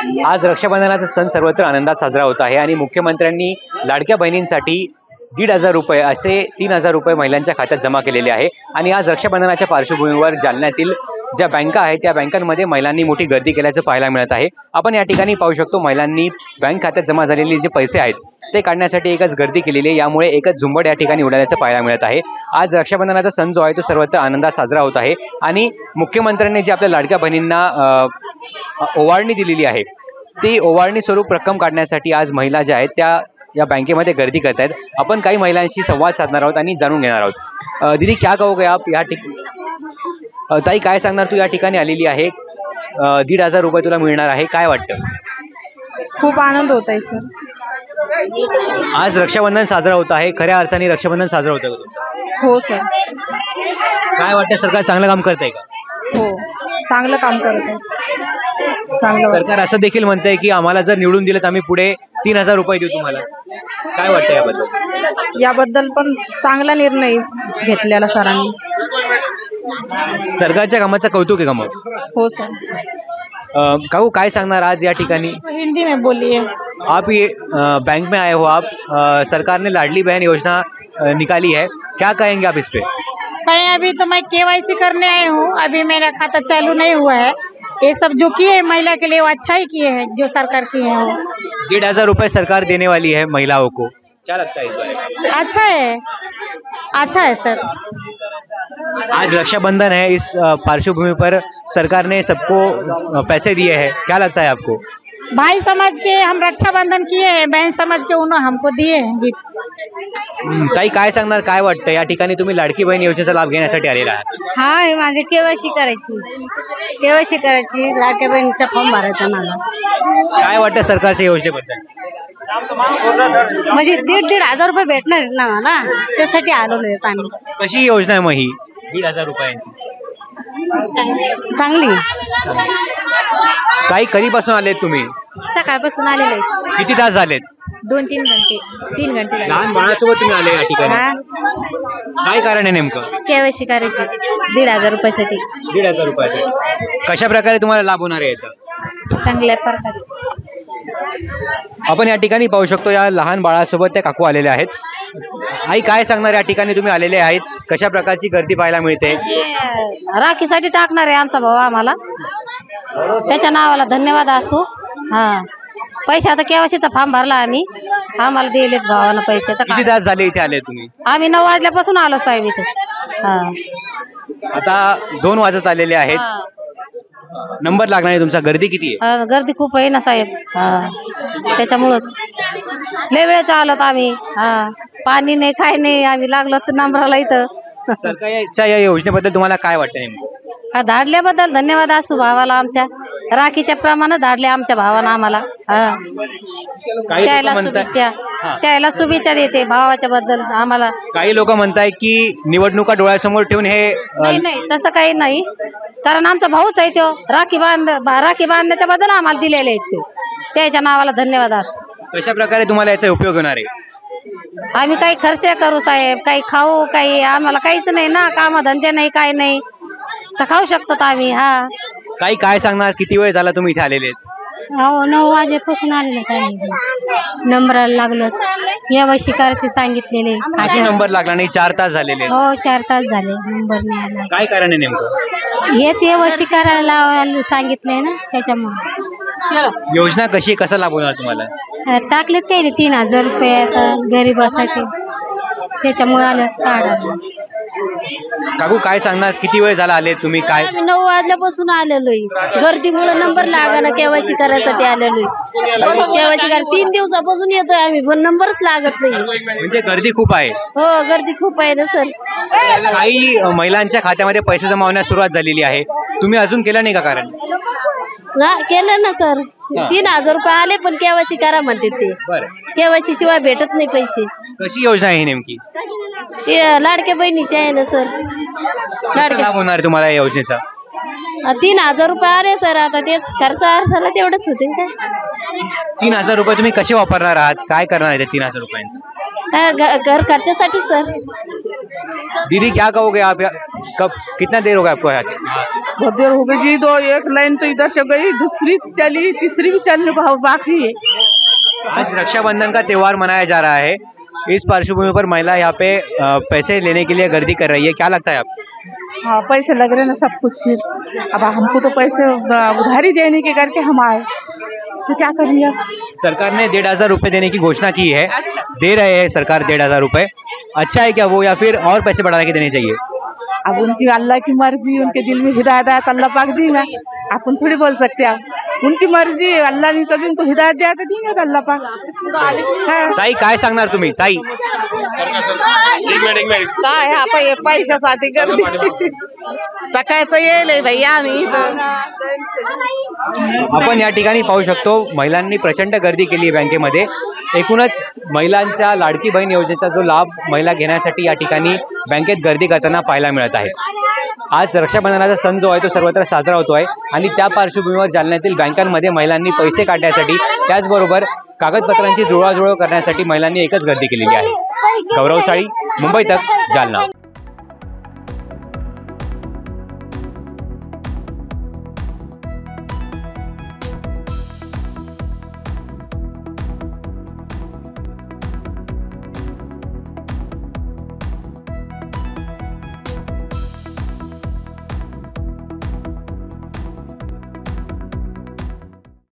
आज रक्षाबंधनाचा सण सर्वत्र आनंदात साजरा होत आहे आणि मुख्यमंत्र्यांनी लाडक्या बहिणींसाठी 1,500 रुपये असे 3,000 रुपये महिलांच्या खात्यात जमा केलेले आहे। आणि आज रक्षाबंधनाच्या पार्श्वभूमीवर जालन्यातील ज्या बँका आहेत त्या बँकांमध्ये महिलांनी मोठी गर्दी केल्याचं पाहायला मिळत आहे। आपण या ठिकाणी पाहू शकतो महिलांनी बँक खात्यात जमा झालेले जे पैसे आहेत ते काढण्यासाठी एकच गर्दी केलेली आहे। यामुळे एकच झुंबड या ठिकाणी उडाल्याचं पाहायला मिळत आहे। आज रक्षाबंधनाचा सण जो आहे तो सर्वत्र आनंदात साजरा होत आहे आणि मुख्यमंत्र्यांनी जे आपल्या लाडक्या बहिणींना ओवाळणी दिलेली आहे ती ओवाळणी स्वरूप रक्कम काढण्यासाठी आज महिला ज्या आहेत त्या या बँकेमध्ये गर्दी करत आहेत। आपण काही महिलांशी संवाद साधणार आहोत आणि जाणून घेणार आहोत। दीदी क्या कहोगे आप या ठिकाणी? ताई काय सांगणार, तू या ठिकाणी आलेली आहे, 1,500 रुपये तुला मिळणार आहे, काय वाटतं? खूप आनंद होत आहे सर। आज रक्षाबंधन साजरा होत आहे, खऱ्या अर्थाने रक्षाबंधन साजरा होतं का तुमचं? हो सर। काय वाटतं, सरकार चांगलं काम करत आहे का? हो, चांगलं काम करत आहे। चांगलं सरकार असं देखील म्हणतंय की आम्हाला जर निवडून दिलं तर आम्ही पुढे 3,000 रुपये देऊ तुम्हाला, काय वाटतं याबद्दल? याबद्दल पण चांगला निर्णय घेतलेला सरांनी। सरकारच्या कामाचं कौतुक आहे का मग? हो सर। काकू काय सांगणार आज या ठिकाणी? हिंदी में बोलिए। आप ये बैंक में आए हो, आप सरकार ने लाडली बहन योजना निकाली है, क्या कहेंगे आप इस पे? कहीं अभी तो मैं KYC करने आई हूँ, अभी मेरा खाता चालू नहीं हुआ है। ये सब जो किए महिला के लिए वो अच्छा ही किए हैं, जो सरकार किए हैं वो। 1,500 रुपए सरकार देने वाली है महिलाओं को, क्या लगता है इस बारे में? अच्छा है, अच्छा है सर। आज रक्षाबंधन है, इस पार्श्वभूमि पर सरकार ने सबको पैसे दिए हैं, क्या लगता है आपको? भाई समझ के हम रक्षाबंधन किए हैं, बहन समझ के उन्होंने हमको दिए हैं गिफ्ट। ताई काय सांगणार, काय वाटतं या ठिकाणी तुम्ही लाडकी बहीण योजनेचा लाभ घेण्यासाठी आलेला आहात? हा, माझे केवायसी करायची लाडक्या बहिणीचा फॉर्म भरायचा मला। काय वाटतं सरकारच्या योजनेबद्दल? म्हणजे 1,500 रुपये भेटणार ना मला, त्यासाठी आलोय आम्ही। कशी योजना आहे मग ही 1,500 रुपयांची? चांगली। ताई कधीपासून आलेत तुम्ही? सकाळपासून आलेले। किती तास झालेत? 2-3 घंटे, 3 घंटे झाले। लहान बाळासोबत तुम्ही आले या ठिकाणी, काय कारण आहे नेमकं? केवायसी करायची 1,500 रुपयासाठी। 1,500 रुपयासाठी कशा प्रकारे तुम्हाला लाभ होणार आहे याचा? चांगल्या प्रकारे। आपण या ठिकाणी पाहू शकतो या लहान बाळासोबत त्या काकू आलेल्या आहेत। आई काय सांगणार, या ठिकाणी तुम्ही आलेले आहेत, कशा प्रकारची गर्दी पाहायला मिळते? राखीसाठी टाकणार आहे आमचा भाऊ आम्हाला, त्याच्या नावाला धन्यवाद असो। हा, पैसे आता केवायसीचा फॉर्म भरला आम्ही, आम्हाला दिलेत भावानं पैसे। किती तास झाले इथे आले तुम्ही? आम्ही 9 वाजल्यापासून आलो साहेब इथे। हा, आता 2 वाजत आलेले आहेत, नंबर लागणार आहे तुमचा, गर्दी किती आहे? गर्दी खूप आहे ना साहेब, हा, त्याच्यामुळंच लय वेळेच आलोत आम्ही। हा, पाणी नाही काय नाही, आम्ही लागलो तर नंबराला इथं। सरकारच्या या योजनेबद्दल तुम्हाला काय वाटतं नेमकं? हा, धाडल्याबद्दल धन्यवाद असो भावाला आमच्या, राखीच्या प्रमाणे धाडले आमच्या भावानं आम्हाला। हा, त्याला शुभेच्छा देते भावाच्या बद्दल आम्हाला। काही लोक म्हणताय की निवडणुका डोळ्यासमोर ठेवून हे नाही, तसं काही नाही, कारण आमचा भाऊच आहे तो। राखी बांधण्याच्या बद्दल आम्हाला दिलेले आहेत ते, त्याच्या नावाला धन्यवाद असो। कशा प्रकारे तुम्हाला याचा उपयोग होणार आहे? आम्ही काही खर्च करू साहेब, काही खाऊ, काही आम्हाला काहीच नाही ना, काम धंदे नाही, काय नाही, तर खाऊ शकतो आम्ही। हा, काही काय सांगणार, किती वेळ झाला तुम्ही इथे आलेले? 9 वाजेपासून आलेलो आम्ही, नंबराला लागलो, केवायसी करायचे सांगितलेले। नंबर लागला नाही, 4 तास झालेले? हो, 4 तास झाले, नंबर नाही आला। काय कारण आहे नेमकं? हेच केवायसी करायला सांगितलंय ना, त्याच्यामुळे। योजना कशी, कसा लाभ होणार तुम्हाला? टाकलेत काही नाही 3,000 रुपये आता गरिबासाठी, त्याच्यामुळे आलं काढा। काकू काय सांगणार, किती वेळ झाला आले तुम्ही? काय? आम्ही 9 वाजल्यापासून आलेलोय, गर्दीमुळे नंबर लागाना, केवायसी करायसाठी आलेलोय। केवायसी 3 दिवसापासून येतोय आम्ही, पण नंबरच लागत नाही। म्हणजे गर्दी खूप आहे? हो, गर्दी खूप आहे ना सर। काही महिलांच्या खात्यामध्ये पैसे जमा होण्यास सुरुवात झालेली आहे, तुम्ही अजून केलं नाही का? कारण केलं ना सर, 3,000 रुपये आले, पण केवायसी करा म्हणते ते, केवायसी शिवाय भेटत नाही पैसे। कशी योजना आहे नेमकी? ते लाडक्या बहिणीचे आहे ना सर। लाभ होणार तुम्हाला या योजनेचा? 3,000 रुपये आले सर, आता तेच खर्च अर्थाला तेवढंच होतील काय। 3,000 रुपये तुम्ही कसे वापरणार आहात, काय करणार आहे 3,000 रुपयांचं? घर खर्चासाठी सर। दीदी क्या कहोगे आप, कब कितना देर हो गया आपको यहाँ? बहुत देर हो गई जी। दो एक लाइन तो इधर से गई, दूसरी चली, तीसरी भी चलने को बाकी है। आज रक्षाबंधन का त्योहार मनाया जा रहा है, इस पार्श्वभूमि पर महिला यहाँ पे पैसे लेने के लिए गर्दी कर रही है, क्या लगता है आपको? हाँ, पैसे लग रहे ना सब कुछ। फिर अब हमको तो पैसे उधारी देने के करके हम आए, तो क्या करिए। सरकार ने 1,500 रुपए देने की घोषणा की है, दे रहे हैं सरकार 1,500 रुपए, अच्छा है क्या वो, या फिर और पैसे बढ़ा के देने चाहिए? अब उनकी अल्लाह की मर्जी, उनके दिल में हिदायत अल्लाह पाक देगा, अपन थोड़ी बोल सकते हैं। उनकी मर्जी, अल्लाह ने कभी उनको हिदायत दिया तो देंगे अल्लाह पाक। हाँ। ताई काय सांगणार तुम्ही? ताई काय आपण पैशासाठी गर्दी सकाळचं येईल भैया आम्ही इथं। आपण या ठिकाणी पाहू शकतो महिलांनी प्रचंड गर्दी केली आहे बँकेमध्ये। एकूणच महिलांच्या लाडकी बहीण योजनेचा जो लाभ महिला घेण्यासाठी या ठिकाणी बँकेत गर्दी करताना पाहायला मिळत आहे। आज रक्षाबंधनाचा सण जो आहे तो सर्वत्र साजरा होतो आहे आणि त्या पार्श्वभूमीवर जालन्यातील बँकांमध्ये महिलांनी पैसे काढण्यासाठी त्याचबरोबर कागदपत्रांची जुळवाजुळव करण्यासाठी महिलांनी एकच गर्दी केलेली आहे। गौरव साळी, मुंबई तक, जालना।